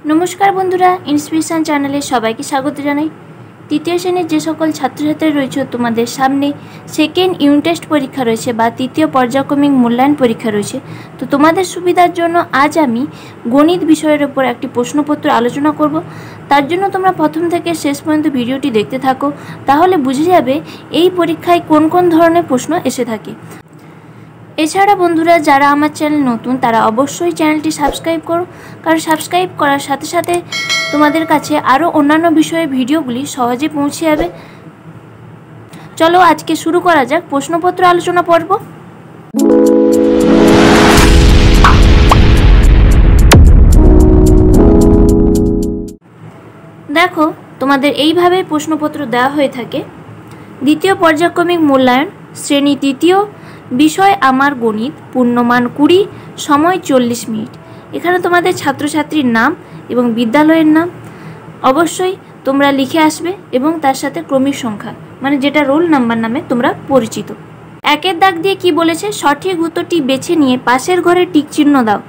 नमस्कार बंधुरा इन्सपिरेशन चैनले सबाइके स्वागत जानाई। तृतीय श्रेणीर जे सकल छात्र छात्री रयेछे तोमादेर सामने सेकेंड यूनिट टेस्ट परीक्षा रयेछे बा तृतीय पर्यायक्रमिक मूल्यांकन परीक्षा रयेछे। तो तोमादेर सुविधार जोन्नो आज आमी गणित विषयेर उपर एकटी प्रश्नपत्र आलोचना करब। तार जोन्नो तोमरा प्रथम थेके शेष पर्यन्त भिडियोटी देखते थाको, ताहले बुझे जाबे एई परीक्षाय कोन कोन धरनेर प्रश्न एसे थाके। एछाड़ा बंधुरा जारा आमार चैनल नतून तारा अवश्यई चैनलटी सबस्क्राइब करो, कारण सबस्क्राइब करार साथे साथे तोमादेर काछे आरो अन्यान्य विषयेर भिडियोगुली सहजे पौঁছে যাবে। चलो आज के शुरू करा जाक प्रश्नपत्र आलोचना पर्व। देखो तोमादेर এইভাবে प्रश्नपत्र देওয়া হয়ে থাকে। দ্বিতীয় পর্যায়ক্রমিক মূল্যায়ন, শ্রেণী তৃতীয়, বিষয় आमार गणित, पूर्णमान 20, समय 40 मिनट। एखाने तोमादेर छात्र छात्रीर नाम एवं विद्यालयेर नाम अवश्यई तोमरा लिखे आसबे एवं तार साथे क्रमिक संख्या माने जेटा रोल नम्बर नामे तोमरा परिचित। एकेर दाग दिये कि बोलेछे सठिक उत्तरटी बेছে निये पाशेर घरे टिक चिह्न दाओ।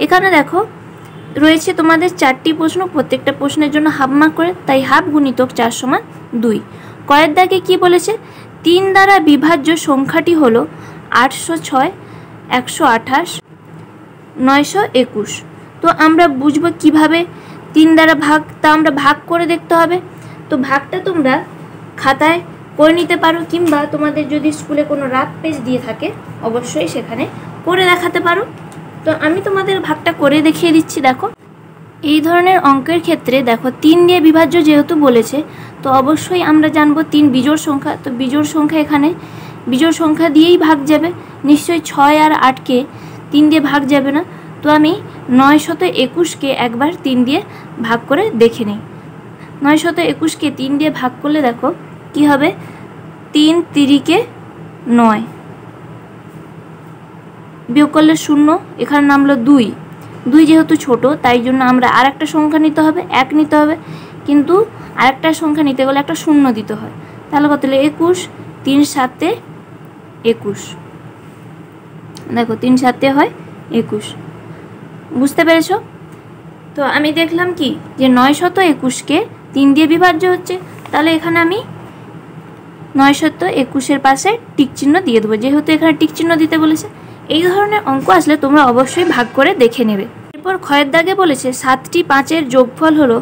एखाने देखो रयेछे तोमादेर 4टी प्रश्न, प्रत्येकटा प्रश्नेर जोन्नो हाफ मार्क करे, ताई हाफ गुणितक 4 समान 2। कयेर दागे कि बोलेछे 3 द्वारा विभाज्य संख्याटी हलो 806, 128, 921। तो आमरा बुझबो किभाबे 3 द्वारा भाग, ता आमरा भाग करे देखते हबे। तो भागटा तोमरा खाताय करे निते पारो, किंबा तोमादेर जोदि स्कुले कोनो राफ पेज दिये थाके अवश्यई सेखाने करे देखाते पारो। तो आमी तोमादेर भागटा करे देखिए दिচ্ছি। देखो এই ধরনের অঙ্কের ক্ষেত্রে দেখো 3 দিয়ে বিভাজ্য যেহেতু বলেছে, তো অবশ্যই আমরা জানবো 3 বিজোড় সংখ্যা। তো বিজোড় সংখ্যা এখানে বিজোড় সংখ্যা দিয়েই ভাগ যাবে, নিশ্চয়ই 6 আর 8 কে 3 দিয়ে ভাগ যাবে না। তো আমি 921 কে একবার 3 দিয়ে ভাগ করে দেখে নেই। 921 কে 3 দিয়ে ভাগ করলে দেখো কি হবে, 3 তিরিকে 9, বিয়োগ করলে 0, এখানে নামলো 2। 2 যেহেতু ছোট তাই জন্য আমরা আরেকটা সংখ্যা নিতে হবে, 1 নিতে হবে, কিন্তু আরেকটা সংখ্যা নিতে গেলে একটা 0 দিতে হয়। তাহলে কত হলো 21, 3 7 21। দেখো 3 7 হয় 21। বুঝতে পেরেছো? তো আমি দেখলাম কি যে 921 কে 3 দিয়ে বিভাজ্য হচ্ছে, তাহলে এখানে আমি 921 এর পাশে টিক চিহ্ন দিয়ে দেবো, যেহেতু এখানে টিক চিহ্ন দিতে বলেছে। এই ধরনের অঙ্ক আসলে তোমরা অবশ্যই ভাগ করে দেখে নেবে। এরপর ক্ষয়ের দাগে বলেছে 7টি 5-এর যোগফল হলো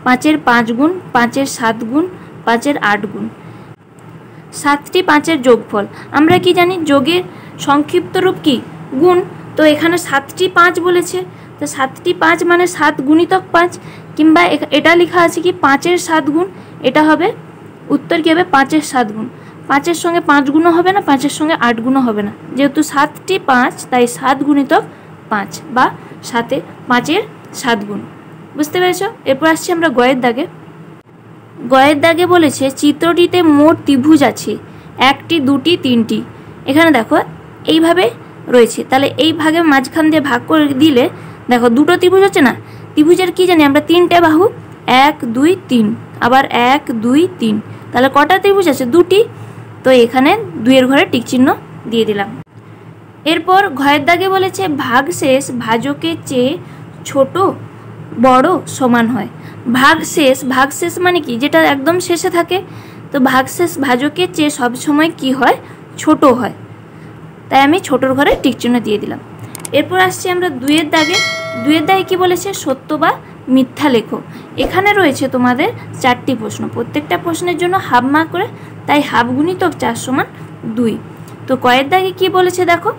5-এর 5 গুণ, 5-এর 7 গুণ, 5-এর 8 গুণ। 7টি 5-এর যোগফল আমরা কি জানি, যোগের সংক্ষিপ্ত রূপ কি গুণ। তো এখানে 7টি 5 বলেছে, তো 7টি 5 মানে 7 গুণিতক 5, কিংবা এটা লেখা আছে কি 5-এর 7 গুণ। এটা হবে উত্তর কি হবে 5-এর 7 গুণ। 5-এর সঙ্গে 5 গুণও হবে না, 5-এর সঙ্গে 8 গুণও হবে না, যেহেতু 7টি 5 তাই 7 গুণিতক 5 বা 7-এ 5-এর 7 গুণ। বুঝতে পেরেছো? এরপর আসছি আমরা গয়ের দাগে। গয়ের দাগে বলেছে চিত্রটিতে মোট ত্রিভুজ আছে 1টি, 2টি, 3টি। এখানে দেখো এইভাবে রয়েছে, তাহলে এই ভাগে মাঝখান দিয়ে ভাগ করে দিলে দেখো দুটো ত্রিভুজ হচ্ছে না। ত্রিভুজের কি জানি আমরা 3টে বাহু, 1 2 3, আবার 1 2 3, তাহলে কটা ত্রিভুজ আছে 2টি। তো এখানে 2 এর ঘরে টিক চিহ্ন দিয়ে দিলাম। এরপর ঘয়ের দাগে বলেছে ভাগশেষ ভাজকের চেয়ে ছোট, বড়, সমান হয়। ভাগশেষ মানে কি, যেটা একদম শেষে থাকে। তো ভাগশেষ ভাজকের চেয়ে সবসময় কি হয়, ছোট হয়, তাই আমি ছোটর ঘরে টিক চিহ্ন দিয়ে দিলাম। এরপর আসছি আমরা 2-এর দাগে। 2-এর দাগে কি বলেছে সত্য বা মিথ্যা লেখো। এখানে রয়েছে তোমাদের 4টি প্রশ্ন, প্রত্যেকটা প্রশ্নের জন্য হাফ মার্ক করে, তাই হাফ গুণিতক 4 সমান 2। তো কয়ের দাগে কি বলেছে দেখো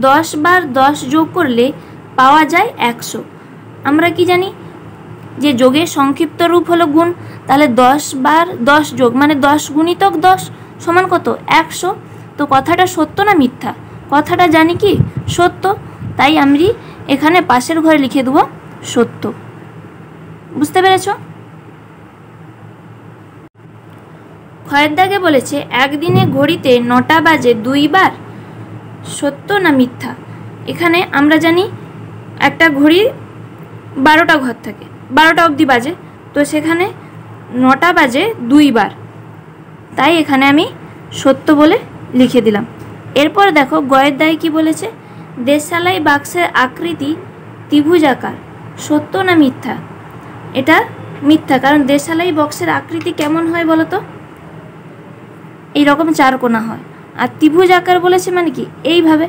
10 বার 10 যোগ করলে পাওয়া যায় 100। আমরা কি জানি যে যোগের সংক্ষিপ্ত রূপ হলো গুণ, তাহলে 10 বার 10 যোগ মানে 10 গুণিতক 10 সমান কত 100। তো কথাটা সত্য না মিথ্যা, কথাটা জানি কি সত্য, তাই আমি এখানে পাশের ঘরে লিখে দেবো সত্য। বুঝতে পেরেছো? ক্ষয়ের দাগে বলেছে একদিনে ঘড়িতে 9টা বাজে 2 বার, সত্য না মিথ্যা। এখানে আমরা জানি একটা ঘড়ি 12টা ঘর থাকে, 12টা অবধি বাজে, তো সেখানে 9টা বাজে 2 বার, তাই এখানে আমি সত্য বলে লিখে দিলাম। এরপর দেখো গয়ের দাগে কি বলেছে দেশালাই বাক্সের আকৃতি ত্রিভুজাকার সত্য না মিথ্যা? এটা মিথ্যা, কারণ দেশালাই বক্সের আকৃতি কেমন হয় বলো তো? এইরকম চারকোনা হয়। আর ত্রিভুজ আকার বলেছে মানে কি এইভাবে,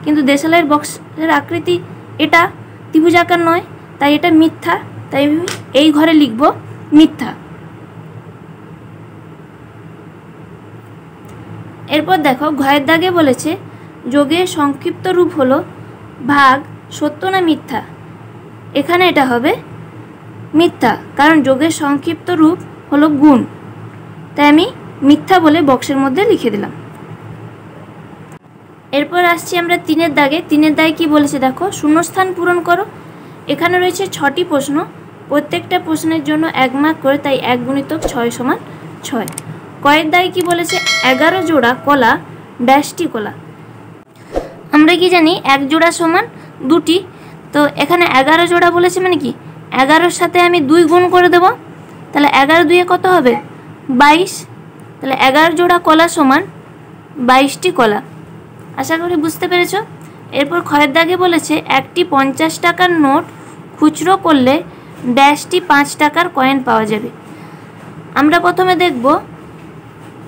কিন্তু দেশালাইয়ের বক্সের আকৃতি এটা ত্রিভুজ আকার নয়, তাই এটা মিথ্যা। তাই এই ঘরে লিখব মিথ্যা। এরপর দেখো ঘয়ের দাগে বলেছে যোগের সংক্ষিপ্ত রূপ হলো ভাগ, সত্য না মিথ্যা? এখানে এটা হবে মিথ্যা, কারণ যোগের সংক্ষিপ্ত রূপ হলো গুণ। তাই আমি মিথ্যা বলে বক্সের মধ্যে লিখে দিলাম। এরপর আসছি আমরা 3-এর দাগে। 3-এর দাগে কি বলেছে দেখো, শূন্যস্থান পূরণ করো। এখানে রয়েছে 6টি প্রশ্ন, প্রত্যেকটা প্রশ্নের জন্য 1 মার্ক করে, তাই 1 × 6 = 6। কয়ের দাগে কি বলেছে, 11 জোড়া কলা ড্যাশটি কলা। আমরা কি জানি 1 জোড়া সমান 2টি, তো এখানে 11 জোড়া বলেছে মানে কি 11-র সাথে আমি 2 গুণ করে দেব, তাহলে 11 2 কত হবে 22। তাহলে 11 জোড়া কলা সমান 22টি কলা। আশা করি বুঝতে পেরেছ। এরপর খয়ের দাগে বলেছে একটি 50 টাকার নোট খুচরো করলে ড্যাশটি 5 টাকার কয়েন পাওয়া যাবে। আমরা প্রথমে দেখব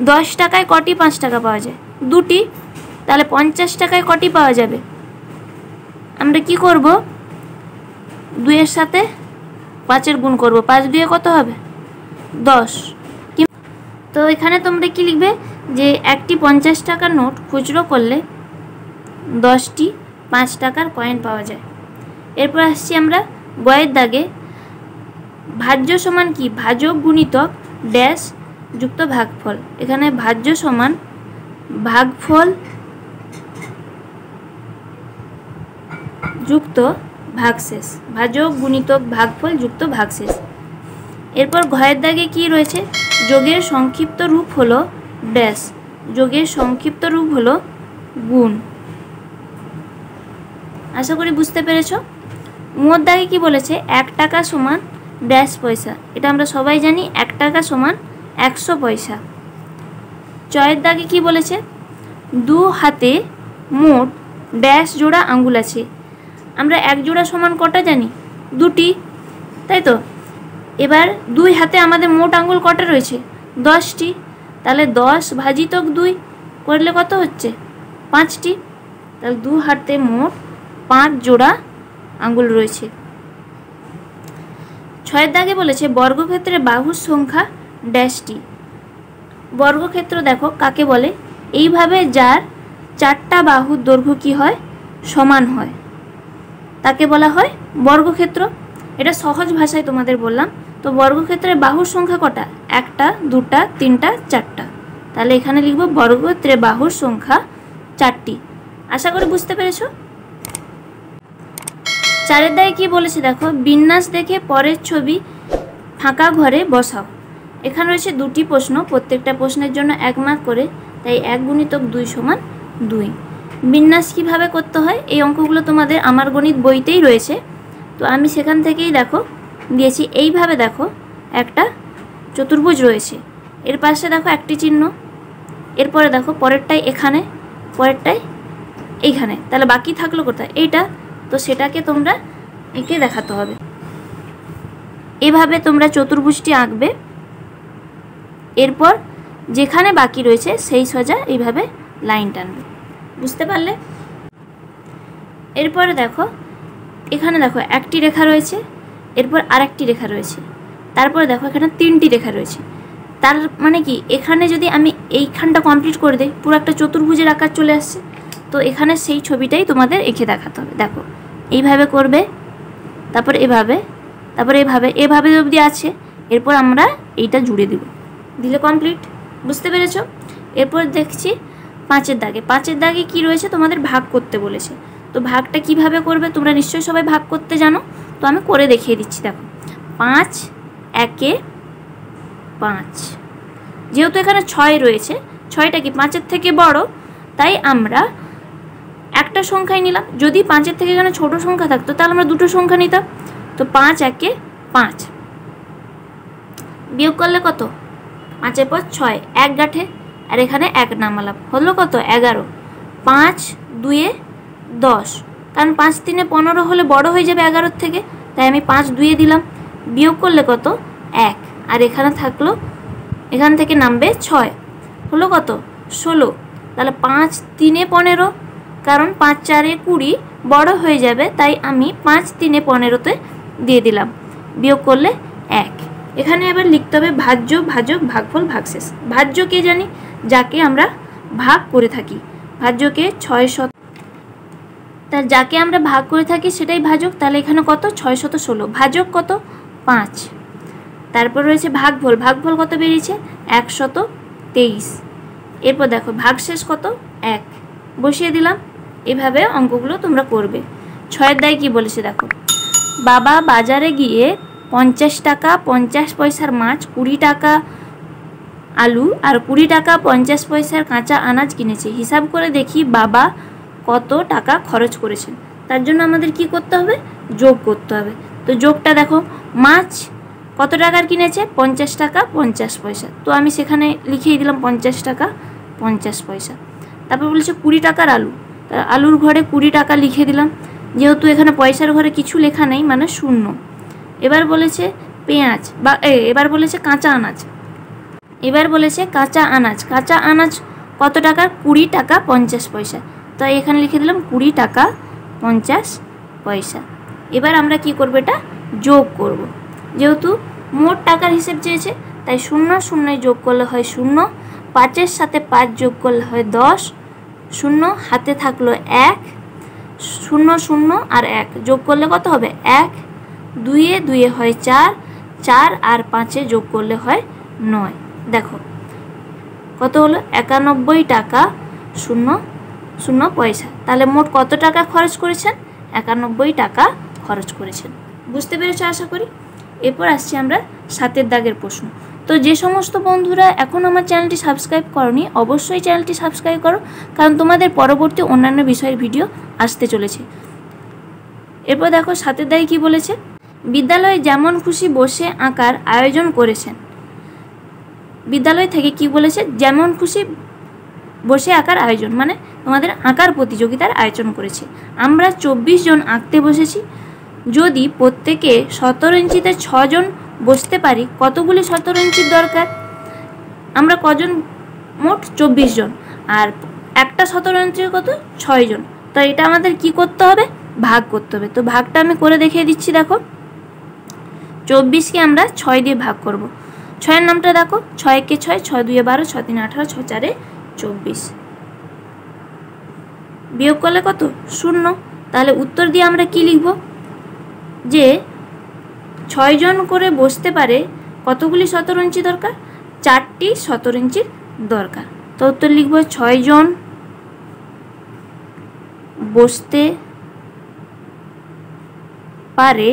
10 টাকায় কটি 5 টাকা পাওয়া যায়, 2টি। তাহলে 50 টাকায় কটি পাওয়া যাবে, আমরা কি করব 2-এর সাথে 5-এর গুণ করব, 5 2 কত হবে 10। তো এখানে তোমরা কি লিখবে যে একটি 50 টাকার নোট খুচরো করলে 10টি 5 টাকার কয়েন পাওয়া যায়। এরপর আসছি আমরা গয়ের দাগে, ভাজ্য সমান কি ভাজক গুণিতক ড্যাশ যুক্ত ভাগফল। এখানে ভাজ্য সমান ভাগফল যুক্ত ভাগশেষ, ভাজক গুণিতক ভাগফল যুক্ত ভাগশেষ। এরপর ঘয়ের দাগে কি রয়েছে, যোগের সংক্ষিপ্ত রূপ হলো ড্যাশ, যোগের সংক্ষিপ্ত রূপ হলো গুণ। আশা করি বুঝতে পেরেছ। মোর দাগে কি বলেছে 1 টাকা সমান ড্যাশ পয়সা, এটা আমরা সবাই জানি 1 টাকা সমান 100 পয়সা। চয়ের দাগে কি বলেছে 2 হাতে মোট ড্যাশ জোড়া আঙ্গুল আছে। আমরা 1 জোড়া সমান কটা জানি 2টি, তাই তো। এবার 2 হাতে আমাদের মোট আঙ্গুল কটা রয়েছে 10টি, তাহলে 10 ভাজিতক 2 করলে কত হচ্ছে 5টি। তাহলে 2 হাতে মোট 5 জোড়া আঙ্গুল রয়েছে। 6-এর দাগে বলেছে বর্গক্ষেত্রে বাহুর সংখ্যা ড্যাশটি। বর্গক্ষেত্র দেখো কাকে বলে, এইভাবে যার 4টা বাহুর দৈর্ঘ্য কি হয় সমান হয় তাকে বলা হয় বর্গক্ষেত্র। এটা সহজ ভাষায় তোমাদের বললাম। তো বর্গক্ষেত্রের বাহুর সংখ্যা কটা, 1টা 2টা 3টা 4টা, তাহলে এখানে লিখব বর্গক্ষেত্রের বাহুর সংখ্যা 4টি। আশা করি বুঝতে পেরেছ। 4-এর দাগে কি বলেছে দেখো, বিন্যাস দেখে পরের ছবি ফাঁকা ঘরে বসাও। এখানে রয়েছে 2টি প্রশ্ন, প্রত্যেকটা প্রশ্নের জন্য 1 মার্ক করে, তাই 1 × 2 = 2। বিন্যাস কিভাবে করতে হয় এই অঙ্কগুলো তোমাদের আমার গণিত বইতেই রয়েছে, তো আমি সেখান থেকেই দেখো দিয়েছি। এইভাবে দেখো একটা চতুর্ভুজ রয়েছে, এর পাশে দেখো একটি চিহ্ন, এরপরে দেখো পরেরটাই এখানে, পরেরটাই এইখানে, তাহলে বাকি থাকলো কোথায় এইটা, তো সেটাকে তোমরা এঁকে দেখাতে হবে। এভাবে তোমরা চতুর্ভুজটি আঁকবে, এরপর যেখানে বাকি রয়েছে সেই সোজা এইভাবে লাইন টানবে। বুঝতে পারলে? এরপরে দেখো এখানে দেখো একটি রেখা রয়েছে, এরপর আরেকটি রেখা রয়েছে, তারপরে দেখো এখানে 3টি রেখা রয়েছে। তার মানে কি এখানে যদি আমি এইখানটা কমপ্লিট করে দিই পুরো একটা চতুর্ভুজের আকার চলে আসছে। তো এখানে সেই ছবিটাই তোমাদের এঁকে দেখাতে হবে। দেখো এইভাবে করবে, তারপর এভাবে, তারপর এভাবে, এভাবে অবধি আছে, এরপর আমরা এইটা জুড়ে দেব, দিলে কমপ্লিট। বুঝতে পেরেছ? এরপর দেখছি 5-এর দাগে। 5-এর দাগে কি রয়েছে, তোমাদের ভাগ করতে বলেছে। তো ভাগটা কিভাবে করবে তোমরা নিশ্চয়ই সবাই ভাগ করতে জানো, তো আমি করে দেখিয়ে দিচ্ছি। দেখো 5 একে 5, যেহেতু এখানে 6 রয়েছে, 6টা কি 5-এর থেকে বড়, তাই আমরা একটা সংখ্যাই নিলাম। যদি 5-এর থেকে এখানে ছোট সংখ্যা থাকতো তাহলে আমরা দুটো সংখ্যা নিতাম। তো 5 একে 5, বিয়োগ করলে কত 5-এর পর 6, 1 গাঁঠে, আর এখানে 1 নামালাম, হলো কত 11। 5 2 10, কারণ 5 3 15 হলে বড় হয়ে যাবে 11-র থেকে, তাই আমি 5 2-এ দিলাম। বিয়োগ করলে কত 1, আর এখানে থাকলো, এখান থেকে নামবে 6, হলো কত 16। তাহলে 5 3-এ 15, কারণ 5 4-এ 20 বড় হয়ে যাবে, তাই আমি 5 3-এ 15-তে দিয়ে দিলাম। বিয়োগ করলে 1। এখানে এবার লিখতে হবে ভাজ্য, ভাজক, ভাগফল, ভাগশেষ। ভাজ্য কে জানি, যাকে আমরা ভাগ করে থাকি। ভাজ্যকে 6 তার যাকে আমরা ভাগ করে থাকি সেটাই ভাজক। তাহলে এখানে কত 616, ভাজক কত 5। তারপর রয়েছে ভাগফল, ভাগফল কত বেরিয়েছে 123। এরপর দেখো ভাগশেষ কত 1, বসিয়ে দিলাম। এভাবে অঙ্কগুলো তোমরা করবে। 6-এর দায় কি বলেছে দেখো, বাবা বাজারে গিয়ে 50 টাকা 50 পয়সার মাছ, 20 টাকা আলু আর 20 টাকা 50 পয়সার কাঁচা আনাজ কিনেছে। হিসাব করে দেখি বাবা কত টাকা খরচ করেছেন। তার জন্য আমাদের কি করতে হবে, যোগ করতে হবে। তো যোগটা দেখো, মাছ কত টাকার কিনেছে 50 টাকা 50 পয়সা, তো আমি সেখানে লিখিয়ে দিলাম 50 টাকা 50 পয়সা। তারপর বলেছে 20 টাকার আলু, আলুর ঘরে 20 টাকা লিখে দিলাম, যেহেতু এখানে পয়সার ঘরে কিছু লেখা নেই মানে শূন্য। এবার বলেছে পেঁয়াজ বা এবার বলেছে কাঁচা আনাজ, এবার বলেছে কাঁচা আনাজ, কাঁচা আনাজ কত টাকার 20 টাকা 50 পয়সা, তাই এখানে লিখে দিলাম 20 টাকা 50 পয়সা। এবার আমরা কি করব, এটা যোগ করব। যেহেতু মোট টাকার হিসেব চেয়েছে, তাই 0 0 যোগ করলে হয় 0, 5-এর সাথে 5 যোগ করলে হয় 10, 0 হাতে থাকলো 1, 0 0 আর 1 যোগ করলে কত হবে 1, 2-এ 2-এ হয় 4, 4 আর 5-এ যোগ করলে হয় 9। দেখো কত হলো 91 টাকা 00 পয়সা। তাহলে মোট কত টাকা খরচ করেছেন, 91 টাকা খরচ করেছেন। বুঝতে পেরেছো আশা করি। এরপর আসছি আমরা 7-এর দাগের প্রশ্ন। তো যে সমস্ত বন্ধুরা এখন আমার চ্যানেলটি সাবস্ক্রাইব করনি, অবশ্যই চ্যানেলটি সাবস্ক্রাইব করো, কারণ তোমাদের পরবর্তী অন্যান্য বিষয়ের ভিডিও আসতে চলেছে। এরপর দেখো 7-এর দাগে কি বলেছে, বিদ্যালয়ে যেমন খুশি বসে আঁকার আয়োজন করেছেন। বিদ্যালয় থেকে কি বলেছে, যেমন খুশি বসে আঁকার আয়োজন, মানে তোমাদের আঁকার প্রতিযোগিতার আয়োজন করেছে। আমরা 24 জন আঁকতে বসেছি। যদি প্রত্যেকে 17 ইঞ্চিতে 6 জন বসতে পারি, কতগুলি 17 ইঞ্চির দরকার? আমরা কজন, মোট 24 জন, আর একটা 17 ইঞ্চির কত 6 জন। তো এটা আমাদের কি করতে হবে, ভাগ করতে হবে। তো ভাগটা আমি করে দেখিয়ে দিচ্ছি। দেখো 24-কে আমরা 6 দিয়ে ভাগ করব। 6-এর নামটা দেখো, 6-কে 6, 6 2-এ 12, 6 3-এ 18, 6 4-এ 24। বিয়োগ করলে কত 0। তাহলে উত্তর দিয়ে আমরা কি লিখব, যে 6 জন করে বসতে পারে, কতগুলি 17 ইঞ্চি দরকার, 4টি 17 ইঞ্চির দরকার। তো উত্তর লিখব 6 জন বসতে পারে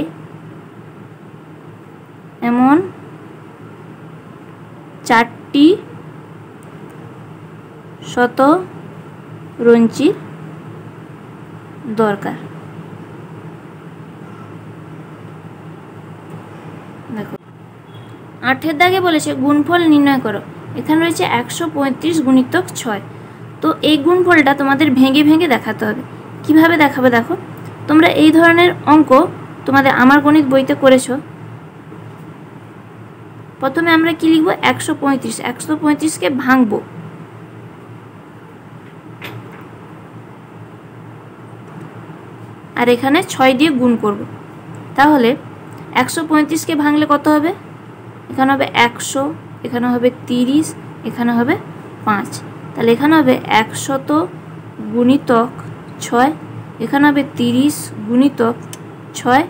এমন 4টি 17 ইঞ্চির দরকার। দেখো 8-এর দাগে বলেছে গুণফল নির্ণয় করো। এখানে রয়েছে 135 গুণিতক 6। তো এই গুণফলটা তোমাদের ভেঙে ভেঙে দেখাতে হবে। কিভাবে দেখাবে দেখো, তোমরা এই ধরনের অঙ্ক তোমাদের আমার গণিত বইতে করেছো। প্রথমে আমরা কি লিখব, 135, 135-কে ভাঙবো। আর এখানে 6 দিয়ে গুণ করব। তাহলে 135-কে ভাঙলে কত হবে, এখানে হবে 100, এখানে হবে 30, এখানে হবে 5। তাহলে এখানে হবে 100 গুণিতক 6, এখানে হবে 30 গুণিতক 6,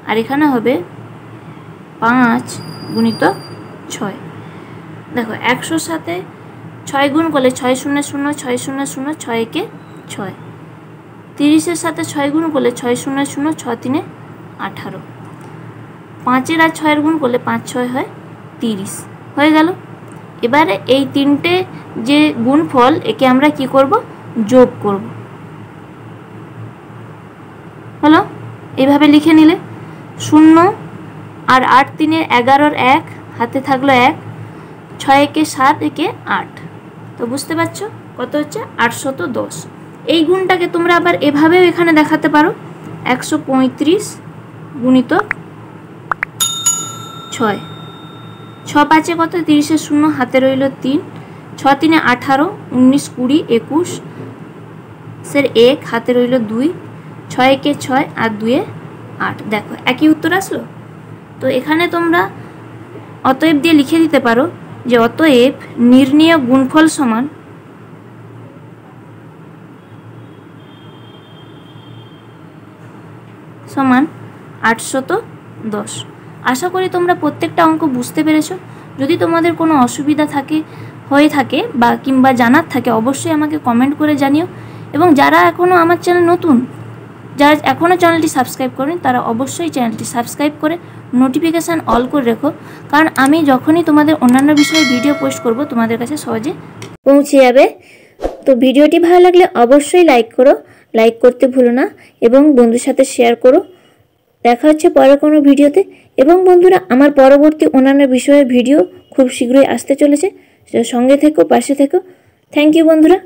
আর এখানে হবে 5 গুণিতক 6। দেখো 100-র সাথে 6 গুণ করলে 6 0 0, 6 0 0, 6 1 6। 30-এর সাথে 6 গুণ করলে 6 0 0, 6 3 18। 5-এর আর 6-এর গুণ করলে 5 6 হয় 30, হয়ে গেল। এবারে এই তিনটে যে গুণফল, একে আমরা কি করব, যোগ করব। হলো, এইভাবে লিখে নিলে 0 আর 8 3 11 1, হাতে থাকলো 1, 6 1 7 1 8। তো বুঝতে পারছো কত হচ্ছে 810। এই গুণটাকে তোমরা আবার এভাবেও এখানে দেখাতে পারো, 135 গুণিতক 6, 6 5 কত 30 এর 0 হাতে রইল 3, 6 3 18, 19 20 21 স্যার 1 হাতে রইল 2, 6 1 6 আর 2 8। দেখো একই উত্তর আসলো। তো এখানে তোমরা অতএব দিয়ে লিখে দিতে পারো যে অতএব নির্ণেয় গুণফল সমান সমান 810। আশা করি তোমরা প্রত্যেকটা অঙ্ক বুঝতে পেরেছো। যদি তোমাদের কোনো অসুবিধা হয়ে থাকে বা কিংবা জানার থাকে অবশ্যই আমাকে কমেন্ট করে জানিও। এবং যারা এখনও আমার চ্যানেল নতুন, যারা এখনও চ্যানেলটি সাবস্ক্রাইব করেন তারা অবশ্যই চ্যানেলটি সাবস্ক্রাইব করে নোটিফিকেশান অল করে রেখো, কারণ আমি যখনই তোমাদের অন্যান্য বিষয়ে ভিডিও পোস্ট করব তোমাদের কাছে সহজে পৌঁছে যাবে। তো ভিডিওটি ভালো লাগলে অবশ্যই লাইক করো, লাইক করতে ভুলো না এবং বন্ধুর সাথে শেয়ার করো। দেখা হচ্ছে পরের কোনো ভিডিওতে। এবং বন্ধুরা, আমার পরবর্তী অন্যান্য বিষয়ের ভিডিও খুব শীঘ্রই আসতে চলেছে, সঙ্গে থেকো, পাশে থেকো। থ্যাংক ইউ বন্ধুরা।